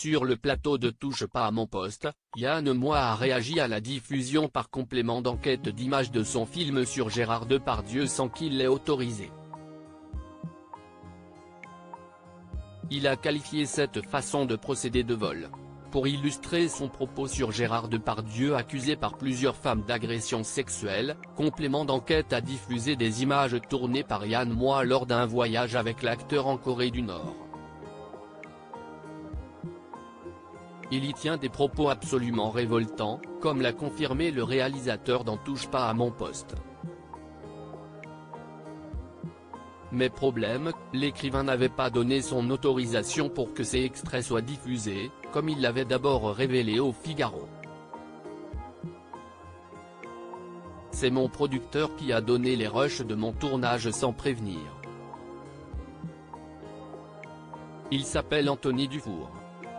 Sur le plateau de Touche pas à mon poste, Yann Moix a réagi à la diffusion par complément d'enquête d'images de son film sur Gérard Depardieu sans qu'il l'ait autorisé. Il a qualifié cette façon de procéder de vol. Pour illustrer son propos sur Gérard Depardieu accusé par plusieurs femmes d'agression sexuelle, complément d'enquête a diffusé des images tournées par Yann Moix lors d'un voyage avec l'acteur en Corée du Nord. Il y tient des propos absolument révoltants, comme l'a confirmé le réalisateur dans Touche pas à mon poste. Mais problème, l'écrivain n'avait pas donné son autorisation pour que ces extraits soient diffusés, comme il l'avait d'abord révélé au Figaro. C'est mon producteur qui a donné les rushs de mon tournage sans prévenir. Il s'appelle Anthony Dufour.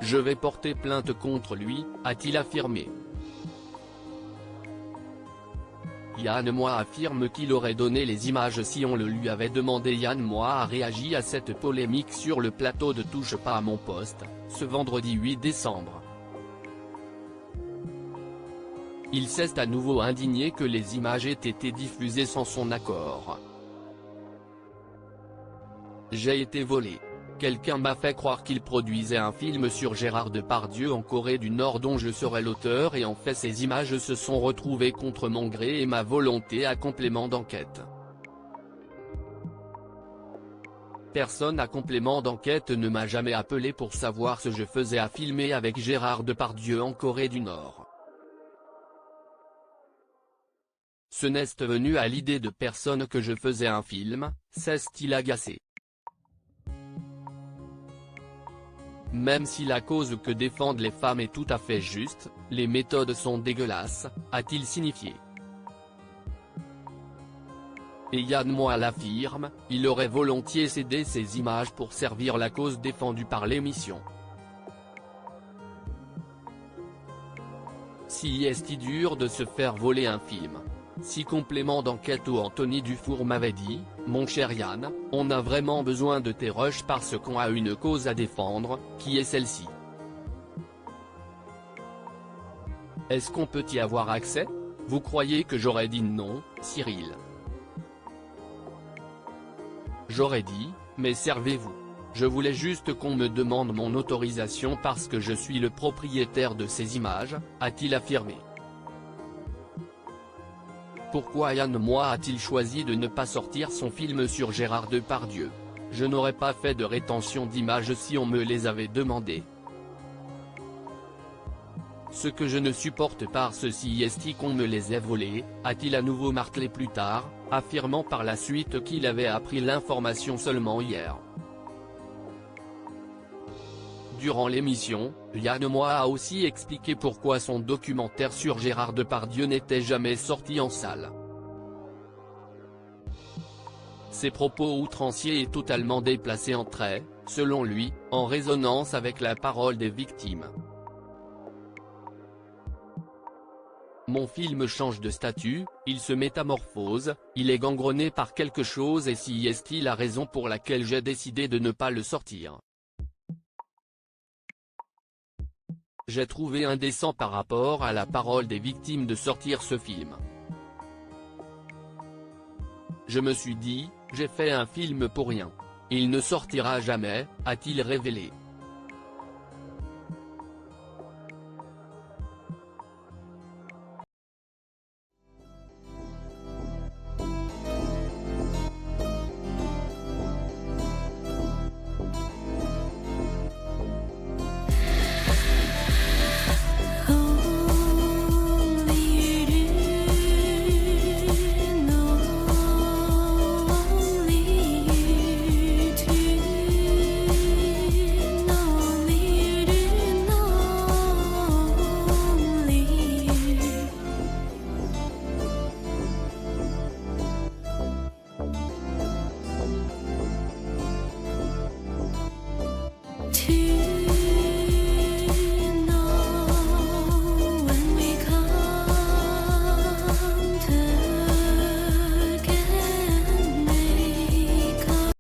Je vais porter plainte contre lui, a-t-il affirmé. Yann Moix affirme qu'il aurait donné les images si on le lui avait demandé. Yann Moix a réagi à cette polémique sur le plateau de Touche pas à mon poste, ce vendredi 8 décembre. Il s'est à nouveau indigné que les images aient été diffusées sans son accord. J'ai été volé. Quelqu'un m'a fait croire qu'il produisait un film sur Gérard Depardieu en Corée du Nord dont je serais l'auteur et en fait ces images se sont retrouvées contre mon gré et ma volonté à complément d'enquête. Personne à complément d'enquête ne m'a jamais appelé pour savoir ce que je faisais à filmer avec Gérard Depardieu en Corée du Nord. Ce n'est venu à l'idée de personne que je faisais un film, s'est-il agacé. Même si la cause que défendent les femmes est tout à fait juste, les méthodes sont dégueulasses, a-t-il signifié. Et Yann Moix l'affirme, il aurait volontiers cédé ces images pour servir la cause défendue par l'émission. Si est-il dur de se faire voler un film. Si complément d'enquête ou Anthony Dufour m'avait dit, mon cher Yann, on a vraiment besoin de tes rushs parce qu'on a une cause à défendre, qui est celle-ci. Est-ce qu'on peut y avoir accès? Vous croyez que j'aurais dit non, Cyril? J'aurais dit, mais servez-vous. Je voulais juste qu'on me demande mon autorisation parce que je suis le propriétaire de ces images, a-t-il affirmé. Pourquoi Yann Moix a-t-il choisi de ne pas sortir son film sur Gérard Depardieu? Je n'aurais pas fait de rétention d'images si on me les avait demandées. Ce que je ne supporte par ceci est qu'on me les ait volées, a-t-il à nouveau martelé plus tard, affirmant par la suite qu'il avait appris l'information seulement hier. Durant l'émission, Yann Moix a aussi expliqué pourquoi son documentaire sur Gérard Depardieu n'était jamais sorti en salle. Ses propos outranciers et totalement déplacés entraient, selon lui, en résonance avec la parole des victimes. Mon film change de statut, il se métamorphose, il est gangrené par quelque chose et si est-il la raison pour laquelle j'ai décidé de ne pas le sortir. J'ai trouvé indécent par rapport à la parole des victimes de sortir ce film. Je me suis dit, j'ai fait un film pour rien. Il ne sortira jamais, a-t-il révélé.